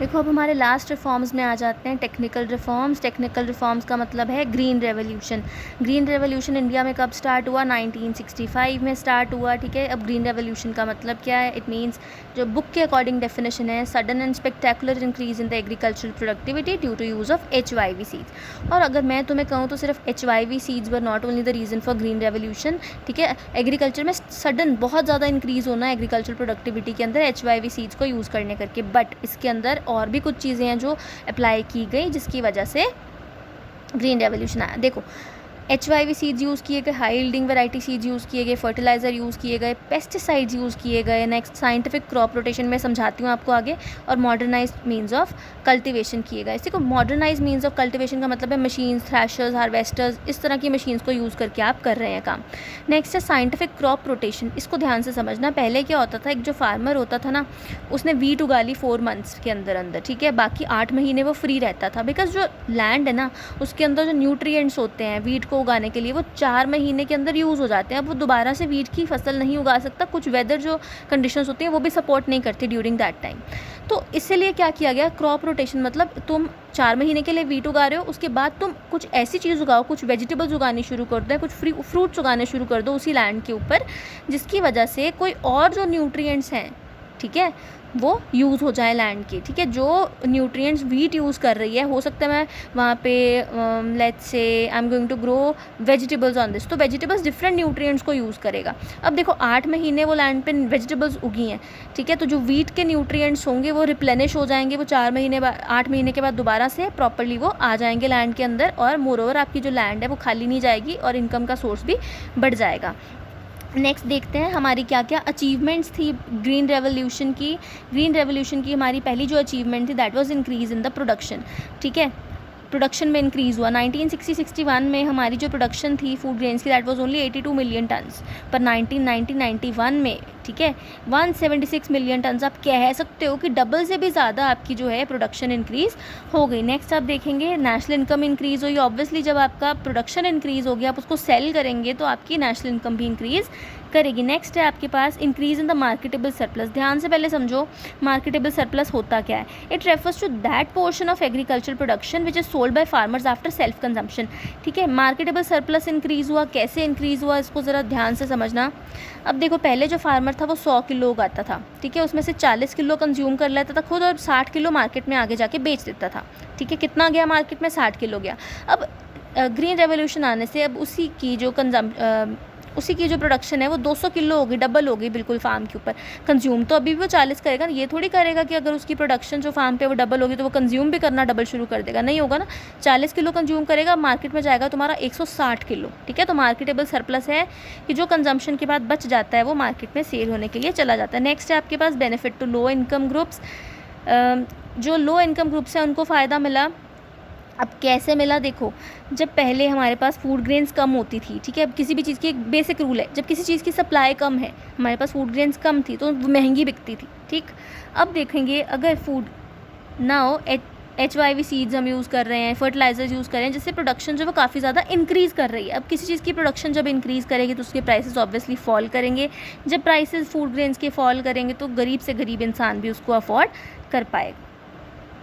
देखो अब हमारे लास्ट रिफॉर्म्स में आ जाते हैं टेक्निकल रिफॉर्म्स। टेक्निकल रिफॉर्म्स का मतलब है green revolution. Green revolution India में कब स्टार्ट हुआ? 1965 में स्टार्ट हुआ। ठीक है, अब ग्रीन रेवोल्यूशन का मतलब क्या है? इट मीन्स जो बुक के अकॉर्डिंग डेफिनेशन है, sudden and spectacular increase in the agricultural productivity due to use of HYV seeds. और अगर मैं तुम्हें कहूँ तो सिर्फ HYV seeds were not only the reason for green revolution. ठीक है, एग्रीकल्चर में सडन बहुत ज़्यादा इंक्रीज़ होना है एग्रीकल्चर प्रोडक्टिविटी के अंदर HYV सीड्स को यूज़ करने करके, बट इसके अंदर और भी कुछ चीज़ें हैं जो अप्लाई की गई जिसकी वजह से ग्रीन रेवोल्यूशन आया। देखो, HYV सीड्स यूज़ किए गए, high yielding variety seeds use किए गए, फर्टिलाइज़र यूज़ किए गए, पेस्टिसाइड्स यूज़ किए गए। नेक्स्ट साइंटिफिक क्रॉप रोटेशन में समझाती हूँ आपको आगे, और मॉडर्नाइज मीन्स ऑफ कल्टीवेशन किए गए। इसी को मॉडर्नाइज मीन्स ऑफ कल्टीवेशन का मतलब है मशीन्स, थ्रैशर्स, हार्वेस्टर्स, इस तरह की मशीन्स को यूज़ करके आप कर रहे हैं काम। नेक्स्ट है साइंटिफिक क्रॉप रोटेशन। इसको ध्यान से समझना। पहले क्या होता था, एक जो फार्मर होता था ना, उसने वीट उगा ली 4 मंथ्स के अंदर अंदर। ठीक है, बाकी 8 महीने वो फ्री रहता था, बिकॉज जो लैंड है ना उसके अंदर जो न्यूट्रिएंट्स होते हैं वीट को उगाने के लिए वो 4 महीने के अंदर यूज़ हो जाते हैं। अब वो दोबारा से वीट की फसल नहीं उगा सकता, कुछ वेदर जो कंडीशंस होती हैं वो भी सपोर्ट नहीं करती ड्यूरिंग दैट टाइम। तो इसीलिए क्या किया गया, क्रॉप रोटेशन, मतलब तुम 4 महीने के लिए वीट उगा रहे हो, उसके बाद तुम कुछ ऐसी चीज़ उगाओ, कुछ वेजिटेबल्स उगानी शुरू कर दो, कुछ फ्रूट्स उगाने शुरू कर दो उसी लैंड के ऊपर, जिसकी वजह से कोई और जो न्यूट्रिएंट्स हैं, ठीक है, वो यूज़ हो जाए लैंड के। ठीक है, जो न्यूट्रिएंट्स वीट यूज़ कर रही है, हो सकता है मैं वहाँ पे let's say I am going to grow vegetables on this, तो वेजिटेबल्स डिफरेंट न्यूट्रिएंट्स को यूज़ करेगा। अब देखो 8 महीने वो लैंड पे वेजिटेबल्स उगी हैं, ठीक है, तो जो वीट के न्यूट्रिएंट्स होंगे वो रिप्लेनिश हो जाएंगे, वो 4 महीने बाद 8 महीने के बाद दोबारा से प्रॉपरली वो आ जाएंगे लैंड के अंदर, और मोरओवर आपकी जो लैंड है वो खाली नहीं जाएगी और इनकम का सोर्स भी बढ़ जाएगा। नेक्स्ट देखते हैं हमारी क्या क्या अचीवमेंट्स थी ग्रीन रेवोल्यूशन की। ग्रीन रेवोल्यूशन की हमारी पहली जो अचीवमेंट थी that was increase in the production. ठीक है, प्रोडक्शन में इंक्रीज़ हुआ। 1960-61 में हमारी जो प्रोडक्शन थी फूड ग्रेन्स की that was only 82 million turns, पर 1990-91 में, ठीक है, 176 मिलियन टन्स। आप कह सकते हो कि डबल से भी ज़्यादा आपकी जो है प्रोडक्शन इंक्रीज़ हो गई। नेक्स्ट आप देखेंगे नेशनल इनकम इंक्रीज़ हुई। ऑब्वियसली जब आपका प्रोडक्शन इंक्रीज़ हो गया, आप उसको सेल करेंगे तो आपकी नेशनल इनकम भी इंक्रीज़ करेगी। नेक्स्ट है आपके पास increase in the marketable surplus. ध्यान से पहले समझो मार्केटेबल सरप्लस होता क्या है। It refers to that portion of agriculture production which is sold by farmers after self consumption. ठीक है, मार्केटेबल सरप्लस इंक्रीज़ हुआ, कैसे इंक्रीज़ हुआ इसको ज़रा ध्यान से समझना। अब देखो, पहले जो फार्मर था वो 100 किलो उगाता था, ठीक है, उसमें से 40 किलो कंज्यूम कर लेता था खुद और 60 किलो मार्केट में आगे जाके बेच देता था। ठीक है, कितना गया मार्केट में? 60 किलो गया। अब ग्रीन रेवोल्यूशन आने से अब उसी की जो प्रोडक्शन है वो 200 किलो होगी, डबल होगी बिल्कुल फार्म के ऊपर। कंज्यूम तो अभी भी वो 40 करेगा, ये थोड़ी करेगा कि अगर उसकी प्रोडक्शन जो फार्म पे वो डबल होगी तो वो कंज्यूम भी करना डबल शुरू कर देगा, नहीं होगा ना। 40 किलो कंज्यूम करेगा, मार्केट में जाएगा तुम्हारा 160 किलो। ठीक है, तो मार्केटेबल सरप्लस है कि जो कंजम्पशन के बाद बच जाता है वो मार्केट में सेल होने के लिए चला जाता है। नेक्स्ट है आपके पास benefit to low income groups. जो लो इनकम ग्रुप्स हैं उनको फ़ायदा मिला। अब कैसे मिला? देखो, जब पहले हमारे पास फूड ग्रेन्स कम होती थी, ठीक है, अब किसी भी चीज़ की एक बेसिक रूल है, जब किसी चीज़ की सप्लाई कम है, हमारे पास फूड ग्रेन्स कम थी तो वो महंगी बिकती थी। ठीक, अब देखेंगे अगर फूड नाउ HYV सीड्स हम यूज़ कर रहे हैं, फर्टिलाइजर्स यूज़ कर रहे हैं, जिससे प्रोडक्शन जो वो काफ़ी ज़्यादा इंक्रीज़ कर रही है। अब किसी चीज़ की प्रोडक्शन जब इंक्रीज़ करेगी तो उसके प्राइसेस ऑब्वियसली फॉल करेंगे। जब प्राइसेस फूड ग्रेन्स के फॉल करेंगे तो गरीब से गरीब इंसान भी उसको अफोर्ड कर पाएगा।